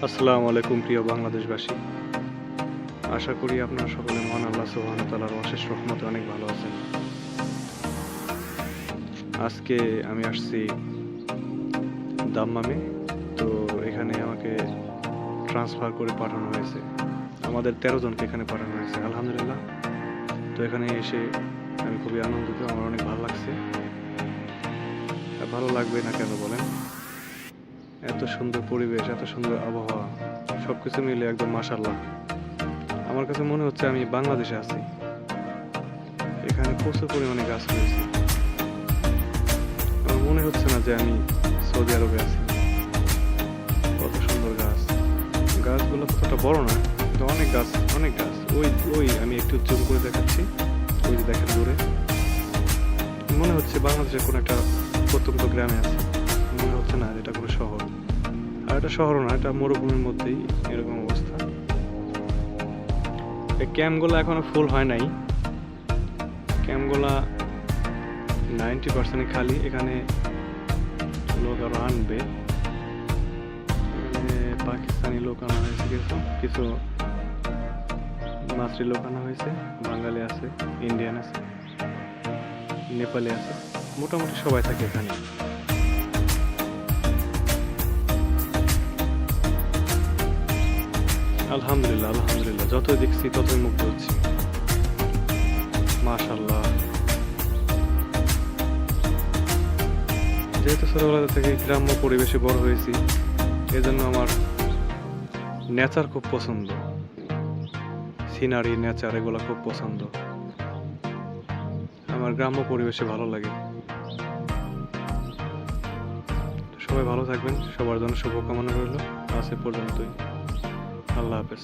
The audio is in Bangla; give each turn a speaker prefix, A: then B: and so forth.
A: আসসালামু আলাইকুম প্রিয় বাংলাদেশবাসী। আশা করি আপনারা সকলে মহান আল্লাহ সুবহানাহু ওয়া তাআলার অশেষ রহমতে অনেক ভালো আছেন। আজকে আমি আসছি দাম্মামে। তো এখানে আমাকে ট্রান্সফার করে পাঠানো হয়েছে। আমাদের 13 জনকে এখানে পাঠানো হয়েছে, আলহামদুলিল্লাহ। তো এখানে এসে আমি খুবই আনন্দিত, আমার অনেক ভালো লাগছে। ভালো লাগবে না কেন বলেন? এত সুন্দর পরিবেশ, এত সুন্দর আবহাওয়া, সবকিছু মিলে একদম মাশাআল্লাহ। আমার কাছে মনে হচ্ছে আমি বাংলাদেশে আছি। এখানে প্রচুর পরিমাণে গাছ রয়েছে। আমার মনে হচ্ছে না যে আমি সৌদি আরবে আছি। কত সুন্দর গাছ। গাছগুলো ততটা বড় না, কিন্তু অনেক গাছ, অনেক গাছ। ওই ওই আমি একটু জুম করে দেখাচ্ছি। ওই যে দেখেন দূরে, মনে হচ্ছে বাংলাদেশের কোনো একটা প্রত্যন্ত গ্রামে আছে। মনে হচ্ছে না এটা কোনো শহর। আর এটা শহরও না, এটা মরুভূমির মধ্যেই এরকম অবস্থা। এই ক্যাম্পগুলো এখনো ফুল হয় নাই। ক্যাম্পগুলা 90% খালি। এখানে লোক আরো আনবে। এখানে পাকিস্তানি লোক আনা হয়েছে, কিছু কিছু মাসরি লোক আনা হয়েছে, বাঙালি আছে, ইন্ডিয়ান আছে, নেপালি আছে, মোটামুটি সবাই থাকে এখানে। আলহামদুলিল্লাহ, আলহামদুলিল্লাহ, যতই দেখছি ততই মুগ্ধ হচ্ছি। মাশাআল্লাহ। যেহেতু ছোটবেলা থেকে গ্রাম্য পরিবেশে বড় হয়েছি, এজন্য আমার নেচার খুব পছন্দ। সিনারি, নেচার এগুলো খুব পছন্দ। আমার গ্রাম্য পরিবেশে ভালো লাগে। সবাই ভালো থাকবেন, সবার জন্য শুভকামনা রইল। আজ এ পর্যন্তই। আল্লাহ হাফেজ।